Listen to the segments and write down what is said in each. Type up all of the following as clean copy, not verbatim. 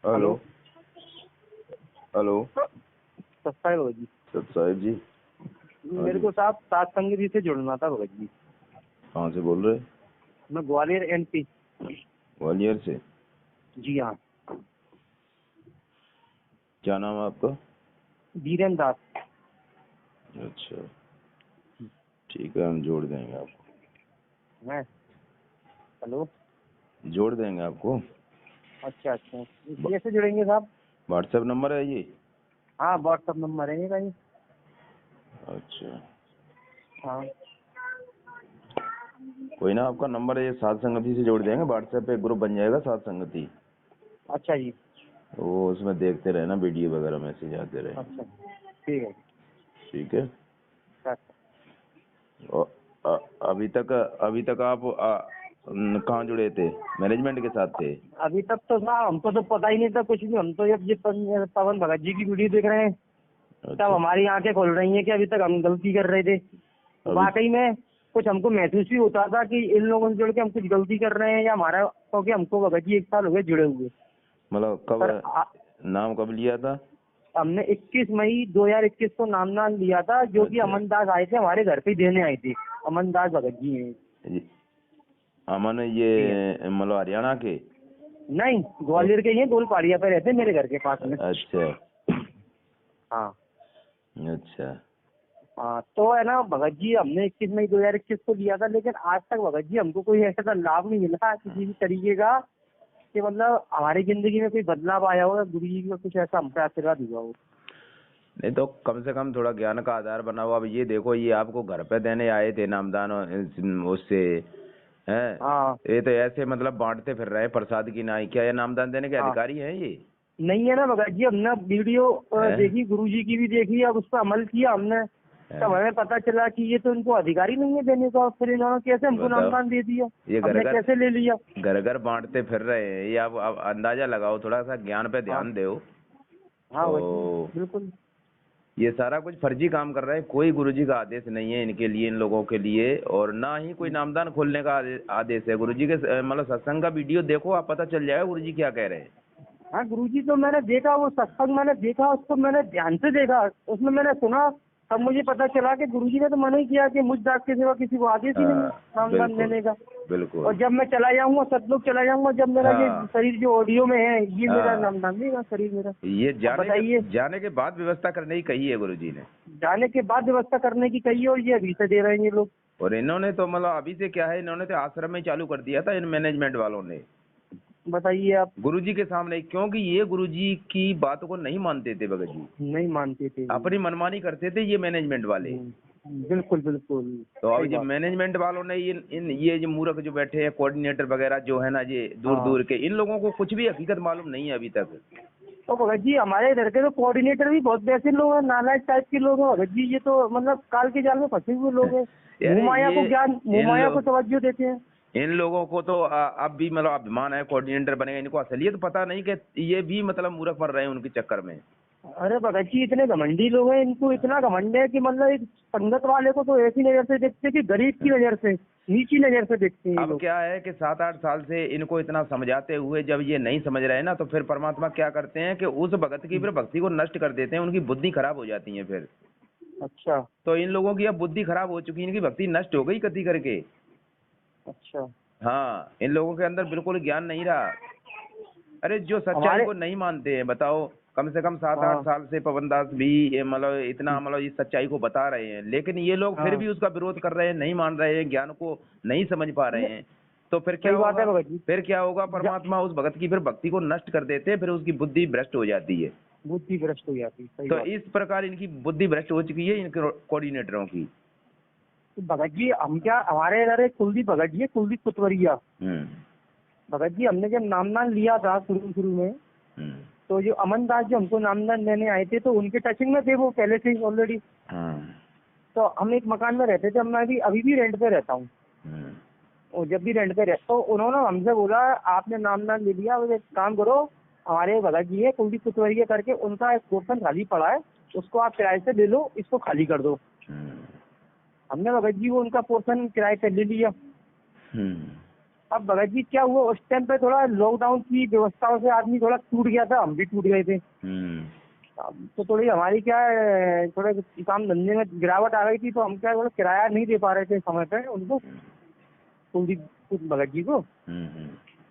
Hello. Hello. Hello. सत्साई Bhagat ji. Sahib जी। हाँ मेरे जी। को साहब सत्संग जी से जुड़ना था भगत जी। कहाँ से बोल रहे? मैं ग्वालियर एमपी। ग्वालियर से। जी हाँ। क्या नाम है आपका? धीरेन्द्र दास। अच्छा, ठीक है, हम जोड़ देंगे आपको। मैं हेलो। जोड़ देंगे आपको। अच्छा अच्छा, कैसे जुड़ेंगे साहब? व्हाट्सएप नंबर है ये? हाँ, व्हाट्सअप नंबर है मेरा ये। अच्छा, हाँ। कोई ना, आपका नंबर है ये, सात संगति से जोड़ देंगे। व्हाट्सएप पे ग्रुप बन जाएगा सात संगति। अच्छा जी। वो उसमें देखते रहे ना, वीडियो वगैरह मैसेज आते रहे। अच्छा, ठीक है। ठीक है। अच्छा। और अभी तक आप कहाँ जुड़े थे? मैनेजमेंट के साथ थे? अभी तक तो साहब हमको तो पता ही नहीं था कुछ भी। हम तो ये पवन भगत जी की वीडियो देख रहे हैं। तब अच्छा। हमारी आंखें खोल रही हैं कि अभी तक हम गलती कर रहे थे। अभी वाकई में कुछ हमको महसूस भी होता था कि इन लोगों से जुड़ के हम कुछ गलती कर रहे हैं, या हमारा, क्योंकि हमको भगत जी 1 साल हो गए जुड़े हुए। मतलब पर कब नाम कब लिया था? हमने 21 मई 2021 को नाम लिया था, जो कि अच्छा। अमन दास आए थे हमारे घर पे देने आए थे। अमन दास भगत जी हैं। अमन, ठीक है। ये मतलब हरियाणा के? नहीं, तो ग्वालियर के ही हैं, गोल पहाड़िया पे रहते हैं मेरे घर के पास में। अच्छा हाँ। अच्छा। हाँ, तो है ना भगत जी, हमने 21 मई 2021 को लिया था, लेकिन आज तक भगत जी हमको कोई ऐसा लाभ नहीं मिला किसी भी तरीके का कि मतलब हमारी जिंदगी में कोई बदलाव आया हो, गुरु जी का कुछ ऐसा हम पे आशीर्वाद हुआ हो। नहीं तो कम से कम थोड़ा ज्ञान का आधार बना हुआ। अब ये देखो, ये आपको घर पे देने आए थे नामदान उससे है। हाँ ये तो ऐसे मतलब बांटते फिर रहे प्रसाद की नाई। क्या ये नामदान देने के हाँ। अधिकारी हैं ये? नहीं है ना भगत जी, हमने वीडियो हैं? देखी, गुरु जी की भी देखी, अब उस पर अमल किया हमने। तब हैं? हमें पता चला कि ये तो इनको अधिकारी नहीं है देने का। फिर इन्होंने कैसे हमको बताओ, नामदान दे दिया, ये घर हमने कैसे ले लिया? घर बांटते फिर रहे हैं ये। आप अंदाजा लगाओ, थोड़ा सा ज्ञान पे हाँ ध्यान दो। हाँ भगत जी, तो बिल्कुल। ये सारा कुछ फर्जी काम कर रहे हैं। कोई गुरुजी का आदेश नहीं है इनके लिए, इन लोगों के लिए, और ना ही कोई नामदान खोलने का आदेश है। गुरुजी के मतलब सत्संग का वीडियो देखो, आप पता चल जाएगा गुरुजी क्या कह रहे हैं। हाँ, गुरु जी तो मैंने देखा, वो सत्संग मैंने देखा, उसको मैंने ध्यान से देखा, उसमें मैंने सुना, तब मुझे पता चला कि गुरु जी ने तो मना ही किया कि मुझ दास के सिवा किसी को आदेश ही नहीं है नामदान बिल्कुल देने का। और बिल्कुल। जब मैं चला जाऊंगा, सतलोक चला जाऊंगा, जब मेरा ये हाँ शरीर जो ऑडियो में है, ये मेरा हाँ, नामदान देगा शरीर मेरा। ये अब बताइए। जाने के बाद व्यवस्था करने की कही है गुरुजी ने। जाने के बाद व्यवस्था करने की कही है, और ये अभी से दे रहे हैं ये लोग। और इन्होंने तो मतलब अभी से क्या है, इन्होंने तो आश्रम में ही चालू कर दिया था इन मैनेजमेंट वालों ने, बताइए आप। गुरुजी के सामने। क्योंकि ये गुरुजी की बात को नहीं मानते थे भगत जी, नहीं मानते थे जी। अपनी मनमानी करते थे ये मैनेजमेंट वाले। बिल्कुल बिल्कुल। तो अब सही जो बात। मैनेजमेंट वालों ने इन ये जो मूर्ख जो बैठे हैं कोऑर्डिनेटर वगैरह जो है ना, ये दूर हाँ, दूर के, इन लोगों को कुछ भी हकीकत मालूम नहीं है अभी तक। तो भगत जी हमारे इधर के तो कोऑर्डिनेटर भी बहुत वैसे लोग हैं, नालायक टाइप के लोग हैं भगत जी। ये तो मतलब काल के जाल में फंसे हुए लोग हैं। मुंह अरे माया ये को ज्ञान, मुंह इन माया को लोग तवज्जो देते हैं। इन लोगों को तो अब भी मतलब अभिमान है, कोऑर्डिनेटर बनेगा। इनको असलियत पता नहीं कि ये भी मतलब मूर्ख बन रहे हैं उनके चक्कर में। अरे भगत जी इतने घमंडी लोग हैं, इनको इतना घमंड है कि मतलब एक संगत वाले को तो ऐसी नजर से देखते हैं कि गरीब की नजर से, नीची नजर से देखते हैं ये अब लोग। क्या है कि 7-8 साल से इनको इतना समझाते हुए जब ये नहीं समझ रहे हैं ना, तो फिर परमात्मा क्या करते हैं कि उस भगत की फिर भक्ति को नष्ट कर देते हैं। उनकी बुद्धि खराब हो जाती है फिर। अच्छा तो इन लोगों की अब बुद्धि खराब हो चुकी है, इनकी भक्ति नष्ट हो गई कति करके। अच्छा। हाँ, इन लोगों के अंदर बिल्कुल ज्ञान नहीं रहा। अरे जो सच्चाई हमारे। को नहीं मानते हैं, बताओ, कम से कम 7-8 हाँ साल से पवन दास भी ये मतलब इतना मतलब इस सच्चाई को बता रहे हैं, लेकिन ये लोग फिर हाँ। भी उसका विरोध कर रहे हैं, नहीं मान रहे हैं, ज्ञान को नहीं समझ पा रहे नहीं, हैं। तो फिर क्या सही बात होगा? है भगत जी। फिर क्या होगा? जा- परमात्मा उस भगत की फिर भक्ति को नष्ट कर देते हैं, फिर उसकी बुद्धि भ्रष्ट हो जाती है। बुद्धि भ्रष्ट हो जाती, सही तो बात। इस प्रकार इनकी बुद्धि भ्रष्ट हो चुकी है, इन कोऑर्डिनेटरों की। तो भगत जी हम क्या, हमारे इधर एक कुलदीप भगत जी है, कुलदीप कुतवरिया। हम्म भगत जी हमने जब नामदान लिया था शुरू शुरू में, हम्म। तो जो अमन दास जो हमको नामदान लेने आए थे, तो उनके टचिंग में थे वो पहले से ही ऑलरेडी। हाँ। तो हम एक मकान में रहते थे, मैं भी अभी भी रेंट पे रहता हूँ। हम्म और जब भी रेंट पे रहता, तो उन्होंने हमसे बोला आपने नामदान ले लिया, अब एक काम करो, हमारे भगत जी है कुलदीप कुतवरिया करके, उनका एक पोर्शन खाली पड़ा है, उसको आप किराए से ले लो, इसको खाली कर दो। हम्म हमने भगत जी वो उनका पोर्शन किराए पे ले लिया। हम्म। अब भगत जी क्या हुआ, उस टाइम पे थोड़ा लॉकडाउन की व्यवस्थाओं से आदमी थोड़ा टूट गया था, हम भी टूट गए थे। अब तो थोड़ी हमारी क्या है, थोड़े काम धंधे में गिरावट आ गई थी, तो हम क्या थोड़ा किराया नहीं दे पा रहे थे समय पे उनको, कुलदीप भगत जी को।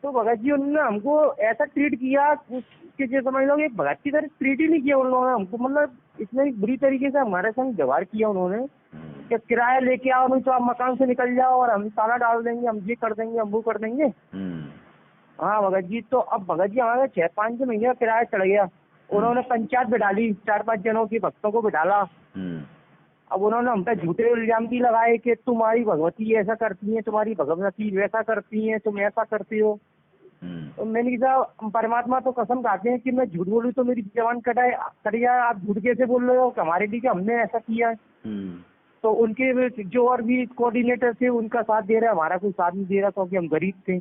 तो भगत जी उन्होंने हमको ऐसा ट्रीट किया कि जो समझ लो, एक भगत की तरह ट्रीट ही नहीं किया उन्होंने हमको, मतलब इतने बुरी तरीके से हमारे संग व्यवहार किया उन्होंने कि किराया लेके आओ, नहीं तो आप मकान से निकल जाओ और हम ताला डाल देंगे, हम ये कर देंगे, हम वो कर देंगे। हाँ भगत जी, तो अब भगत जी हमारे 6-5 महीने का किराया चढ़ गया। उन्होंने पंचायत बिठा ली, 4-5 जनों के भक्तों को बिठाला। अब उन्होंने हम पे झूठे इल्जाम भी लगाए कि तुम्हारी भगवती ऐसा करती है, तुम्हारी भगवती वैसा करती है, तुम ऐसा करती हो। तो मैंने कहा परमात्मा तो कसम खाते हैं कि मैं झूठ बोलूं तो मेरी जबान कट जाए, आप झूठ कैसे बोल रहे हो कि हमारे लिए कि हमने ऐसा किया है। तो उनके जो और भी कोऑर्डिनेटर थे उनका साथ दे रहा है, हमारा कोई साथ नहीं दे रहा, क्योंकि हम गरीब थे।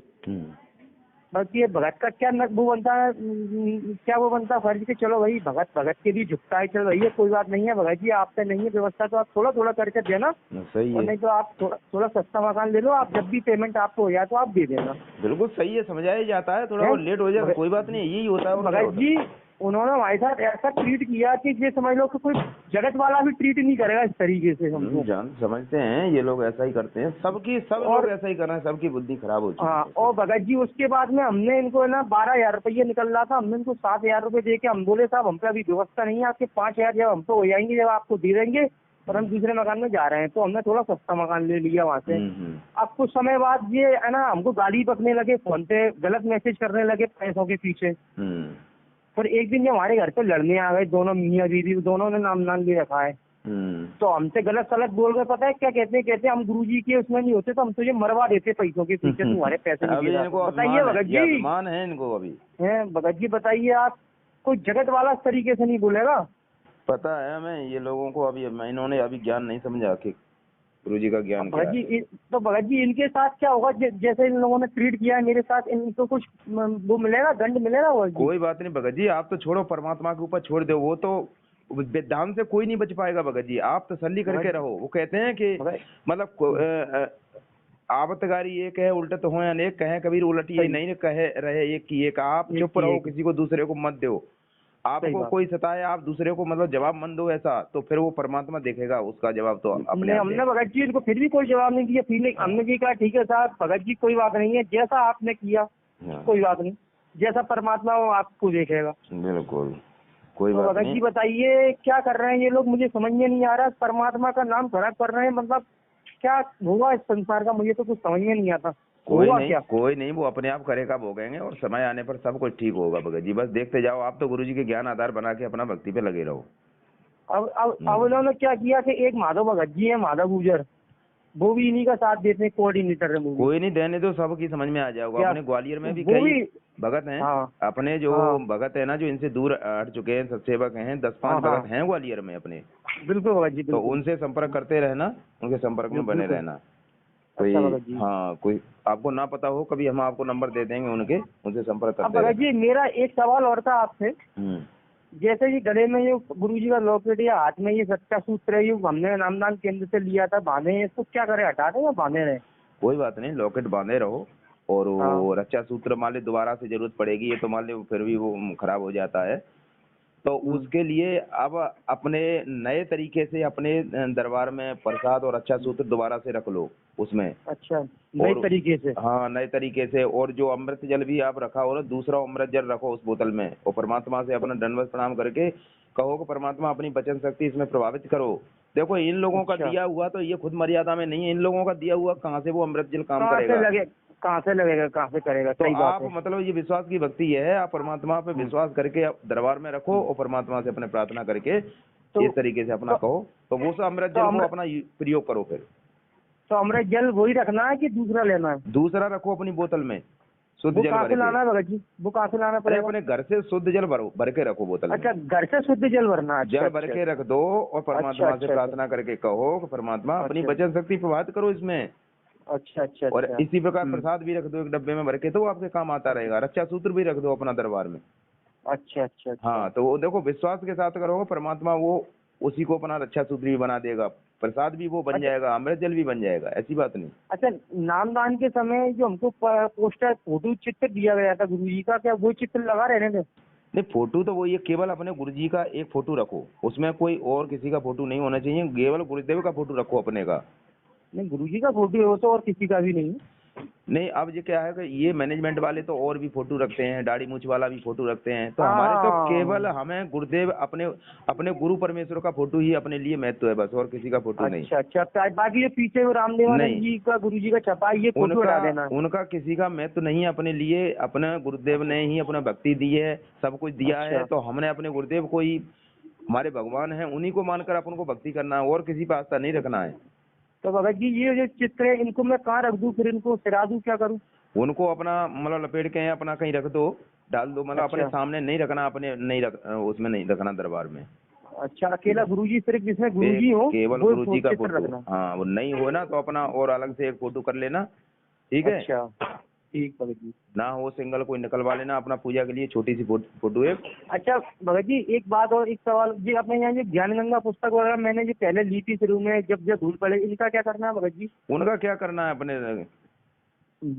बल्कि ये भगत का क्या वो बनता है, क्या वो बनता है फर्ज कि चलो भाई भगत भगत के लिए झुकता है, चलो भैया कोई बात नहीं है भगत जी, आपसे नहीं है व्यवस्था तो आप थोड़ा थोड़ा करके देना, सही है। और नहीं तो आप थोड़ा सस्ता मकान ले लो, आप जब भी पेमेंट आपको हो जाए तो आप दे देना। बिल्कुल सही है, समझाया जाता है, थोड़ा वो लेट हो जाए कोई बात नहीं, यही होता है। भगत जी उन्होंने हमारे साथ ऐसा ट्रीट किया कि ये समझ लो कि कोई जगत वाला भी ट्रीट नहीं करेगा इस तरीके से हमको। जान समझते हैं, ये लोग ऐसा ही करते हैं, सब लोग ऐसा ही कर रहे हैं, सबकी बुद्धि खराब हो चुकी है। हाँ, और भगत जी उसके बाद में हमने इनको ना 12,000 रुपये निकल रहा था, हमने इनको 7,000 रुपये दे के हम बोले साहब हम पे अभी व्यवस्था नहीं है, आपके 5,000 जब हम तो हो जाएंगे, जब आपको दे देंगे, और हम दूसरे मकान में जा रहे हैं। तो हमने थोड़ा सस्ता मकान ले लिया वहाँ से। अब कुछ समय बाद ये है ना हमको गाली बकने लगे, फोन पे गलत मैसेज करने लगे पैसों के पीछे। फिर एक दिन ये हमारे घर पे लड़ने आ गए, दोनों मियाँ बीवी, दोनों ने नाम ले रखा है। तो हमसे गलत सलत बोल गए, पता है क्या कहते हैं हम गुरुजी के उसमें नहीं होते तो हम तुझे मरवा देते पैसों के पीछे, तुम्हारे पैसे नहीं दे रहा। बताइए भगत जी, अभिमान है इनको अभी है भगत जी, बताइए आप, कोई जगत वाला इस तरीके से नहीं बोलेगा। पता है हमें ये लोगों को, अभी इन्होंने अभी ज्ञान नहीं समझा कि गुरुजी का ज्ञान क्या है। तो भगत जी इनके साथ क्या होगा, जैसे इन लोगों ने ट्रीट किया है मेरे साथ, इनको कुछ वो मिलेगा, दंड मिलेगा। कोई बात नहीं भगत जी, आप तो छोड़ो, परमात्मा के ऊपर छोड़ दो, वो तो विधान से कोई नहीं बच पाएगा भगत जी, आप तसल्ली करके रहो। वो कहते हैं कि मतलब आपतगारी एक है, उल्टे तो हो अनेक, कहे कबीर उलट ये नहीं कहे रहे एक की एक। आप चुप रहो, किसी को दूसरे को मत दो। आपको कोई सताए, आप दूसरे को मतलब जवाब मत दो ऐसा, तो फिर वो परमात्मा देखेगा उसका जवाब तो अपने। हमने भगत जी इनको फिर भी कोई जवाब नहीं दिया, फिर हमने जी कहा ठीक है साहब भगत जी कोई बात नहीं है, जैसा आपने किया कोई बात नहीं, जैसा परमात्मा वो आपको देखेगा। बिल्कुल कोई बात नहीं। भगत जी बताइए क्या कर रहे हैं ये लोग, मुझे समझ में नहीं आ रहा। परमात्मा का नाम खराब कर रहे हैं, मतलब क्या होगा इस संसार का, मुझे तो कुछ समझ में नहीं आता। कोई नहीं, वो अपने आप करेगा, भोगेंगे, और समय आने पर सब कुछ ठीक होगा भगत जी, बस देखते जाओ। आप तो गुरुजी के ज्ञान आधार बना के अपना भक्ति पे लगे रहो। अब उन्होंने क्या किया कि एक माधव भगत जी है, माधव गुजर, वो भी इन्हीं का साथ देते हैं, कोऑर्डिनेटर है। कोई नहीं, देने दो, सबकी समझ में आ जाएगा। अपने ग्वालियर में भी कई भगत हैं। अपने जो भगत है ना, जो इनसे दूर हट चुके हैं, सत्सेवक हैं, 10-5 भगत हैं ग्वालियर में अपने। बिल्कुल भगत जी, तो उनसे संपर्क करते रहना, उनके संपर्क में बने रहना। कोई हाँ, कोई आपको ना पता हो कभी, हम आपको नंबर दे देंगे उनसे संपर्क करते भगत जी मेरा एक सवाल और था आपसे। जैसे ये गले में ये गुरुजी का लॉकेट या हाथ में ये सच्चा सूत्र है, ये हमने नामदान केंद्र से लिया था, बांधे हैं, इसको क्या करें, हटा दें या बांधे रहे? कोई बात नहीं, लॉकेट बांधे रहो, और वो रक्षा सूत्र मान ली दोबारा से जरूरत पड़ेगी, ये तो मान ली फिर भी वो खराब हो जाता है, तो उसके लिए अब अपने नए तरीके से अपने दरबार में प्रसाद और अच्छा सूत्र दोबारा से रख लो उसमें। अच्छा, नए तरीके से? हाँ, नए तरीके से। और जो अमृत जल भी आप रखा हो ना, दूसरा अमृत जल रखो उस बोतल में, और परमात्मा से अपना दंडवत प्रणाम करके कहो कि परमात्मा अपनी वचन शक्ति इसमें प्रभावित करो। देखो इन लोगों का दिया हुआ तो ये खुद मर्यादा में नहीं है, इन लोगों का दिया हुआ कहाँ से वो अमृत जल काम करेगा, कहाँ से लगेगा, कहाँ से करेगा? तो आप मतलब ये विश्वास की भक्ति है, आप परमात्मा पे विश्वास करके दरबार में रखो, और परमात्मा से अपने प्रार्थना करके इस तरीके से अपना कहो, तो वो सब अमृत जल को अपना प्रयोग करो। फिर तो अमृत जल वही रखना है कि दूसरा लेना है? दूसरा रखो अपनी बोतल में, शुद्ध जल भर के लाना है भगत जी? वो कहाँ से लाना पड़ेगा? अपने घर से शुद्ध जल भर के रखो बोतल में। अच्छा, घर से शुद्ध जल भरना है? जल भर के रख दो, और परमात्मा से प्रार्थना करके कहो कि परमात्मा अपनी वचन शक्ति प्रभावित करो इसमें। अच्छा। और इसी प्रकार प्रसाद भी रख दो एक डब्बे में भर के, तो आपके काम आता रहेगा। रक्षा सूत्र भी रख दो अपना दरबार में। अच्छा। हाँ, तो वो देखो विश्वास के साथ करोगे, परमात्मा वो उसी को अपना रक्षा सूत्र भी बना देगा। प्रसाद भी वो बन जाएगा, अमृत जल भी बन जाएगा, ऐसी बात नहीं। अच्छा, नामदान के समय जो हमको पोस्टर फोटो चित्र दिया गया था गुरु जी का, क्या वो चित्र लगा रहने थे? नहीं, फोटो तो वो ये केवल अपने गुरुजी का एक फोटो रखो, उसमें कोई और किसी का फोटो नहीं होना चाहिए, केवल गुरुदेव का फोटो रखो अपने का। नहीं, गुरु जी का फोटो हो तो, और किसी का भी नहीं। नहीं, अब ये क्या है कि ये मैनेजमेंट वाले तो और भी फोटो रखते हैं, दाढ़ी मूछ वाला भी फोटो रखते हैं, तो हमारे तो केवल हमें गुरुदेव अपने अपने गुरु परमेश्वर का फोटो ही अपने लिए महत्व है बस, और किसी का फोटो नहीं। अच्छा, बाकी ये पीछे वो रामदेवानंद जी का गुरु जी का छपा है, ये फोटो हटा देना। उनका किसी का महत्व नहीं है अपने लिए, अपने गुरुदेव ने ही अपना भक्ति दी है, सब कुछ दिया है, तो हमने अपने गुरुदेव को ही, हमारे भगवान हैं, उन्हीं को मानकर अपन को भक्ति करना है, और किसी पे आस्था नहीं रखना है। तो भगत जी ये जो चित्र है इनको मैं कहाँ रख दूं, फिर इनको सिरा दूं, क्या करूं? उनको अपना मतलब लपेट के अपना कहीं रख दो, डाल दो, मतलब अपने सामने नहीं रखना, अपने नहीं उसमें नहीं रखना दरबार में। अच्छा, अकेला गुरुजी, सिर्फ जिसमें गुरुजी हो केवल वो गुरुजी का चित्र फोटो, रखना। हाँ, वो नहीं हो ना तो अपना और अलग से एक फोटो कर लेना, ठीक है? अच्छा, ठीक भगत जी। ना हो सिंगल कोई निकलवा लेना अपना पूजा के लिए, छोटी सी फोटो एक। अच्छा भगत जी, एक बात और, एक सवाल जी, अपने यहाँ जो ज्ञान गंगा पुस्तक वगैरह मैंने जो पहले ली थी शुरू में, जब धूल पड़े, इनका क्या करना है भगत जी? उनका क्या करना है, अपने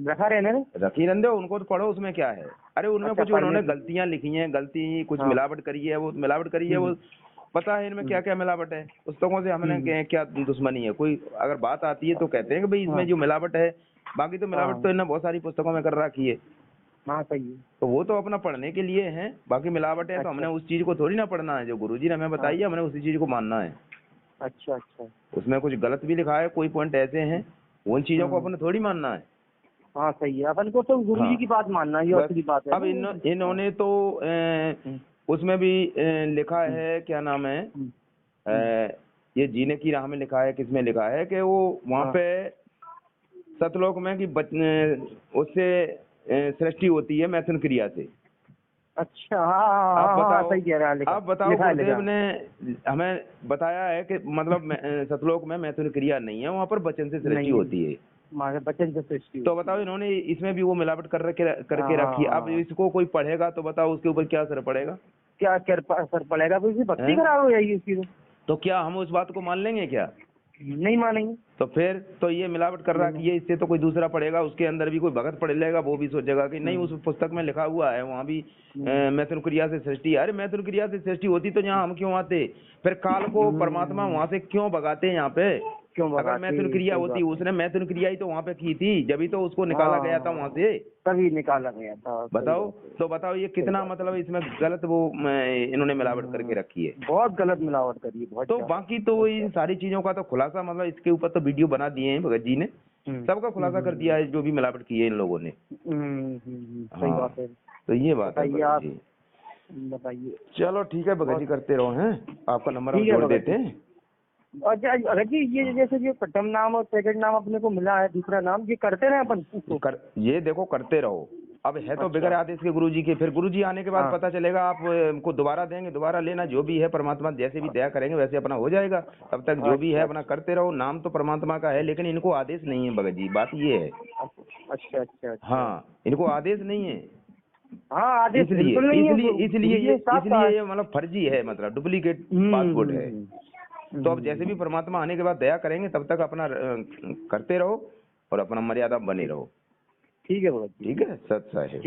रखा रहने दो, रखी रहने दो, उनको तो पढ़ो, उसमें क्या है? अरे उनमें कुछ उन्होंने गलतियां लिखी हैं, गलती कुछ मिलावट करी है, वो मिलावट करी है, वो पता है इनमें क्या क्या मिलावट है। पुस्तकों से हमने क्या दुश्मनी है? कोई अगर बात आती है तो कहते हैं कि भाई इसमें जो मिलावट है, बाकी तो मिलावट तो इन्होंने बहुत सारी पुस्तकों में कर रखी है। हाँ सही है। तो वो तो अपना पढ़ने के लिए है, बाकी मिलावट है तो हमने उस चीज को थोड़ी ना पढ़ना है, जो गुरुजी ने हमें बताई है हमने उसी चीज को मानना है। अच्छा अच्छा, उसमें कुछ गलत भी लिखा है, कोई पॉइंट ऐसे हैं, उन चीजों को अपने थोड़ी मानना है। हाँ सही है, अपन को तो गुरुजी की बात मानना है, ये असली बात है। अब इन्होंने तो उसमें भी लिखा है, क्या नाम है, ये जीने की राह में लिखा है, किसमें लिखा है कि वो वहाँ पे सतलोक में कि उससे सृष्टि होती है मैथुन क्रिया से। अच्छा, हाँ बताओ, सही कह रहा है। आप बताओ, गुरुदेव ने हमें बताया है कि मतलब सतलोक में मैथुन क्रिया नहीं है, वहाँ पर वचन से सृष्टि होती है, वचन से सृष्टि। तो बताओ इन्होंने इसमें भी वो मिलावट करके रखी है। अब इसको कोई पढ़ेगा तो बताओ उसके ऊपर क्या असर पड़ेगा? क्या असर पड़ेगा? तो इसकी भक्ति खराब हो जाएगी उसकी। तो क्या हम उस बात को मान लेंगे? क्या नहीं मानेंगे। तो फिर तो ये मिलावट कर रहा है, इससे तो कोई दूसरा पढ़ेगा, उसके अंदर भी कोई भगत पढ़ लेगा, वो भी सोचेगा कि नहीं, उस पुस्तक में लिखा हुआ है वहाँ भी मैथुन क्रिया से सृष्टि। अरे मैथुन क्रिया से सृष्टि होती तो यहाँ हम क्यों आते? फिर काल को परमात्मा वहाँ से क्यों भगाते यहाँ पे? अगर मैथुन क्रिया होती, उसने मैथुन क्रिया ही तो वहाँ पे की थी, जब ही तो उसको निकाला गया था वहाँ से, तभी निकाला गया था। बताओ, तो बताओ ये कितना मतलब इसमें गलत वो इन्होंने मिलावट करके रखी है, बहुत गलत मिलावट करी है, बहुत। तो बाकी तो इन सारी चीजों का तो खुलासा, मतलब इसके ऊपर तो वीडियो बना दिए हैं भगत जी ने, सबका खुलासा कर दिया है जो भी मिलावट की है इन लोगों ने। सही बात है। तो ये बात है भगत जी। बताइए। चलो ठीक है भगत जी, करते रहो हैं, आपका नंबर हम जोड़ देते हैं। अच्छा भगत जी, ये जैसे जो प्रथम नाम और सेकंड नाम अपने को मिला है, दूसरा नाम, ये करते रहे अपन ये देखो करते रहो। अब है तो बगैर आदेश के गुरुजी के, फिर गुरुजी आने के बाद पता चलेगा, आपको दोबारा देंगे, दोबारा लेना, जो भी है परमात्मा जैसे भी दया करेंगे वैसे अपना हो जाएगा। तब तक जो भी है अपना करते रहो, नाम तो परमात्मा का है, लेकिन इनको आदेश नहीं है भगत जी, बात ये है। अच्छा अच्छा, हाँ, इनको आदेश नहीं है। हाँ, आदेश इसलिए ये मतलब फर्जी है, मतलब डुप्लीकेट पासपोर्ट है। तो अब जैसे भी परमात्मा आने के बाद दया करेंगे, तब तक अपना करते रहो और अपना मर्यादा बने रहो। ठीक है भगत जी, ठीक है, सत्य है।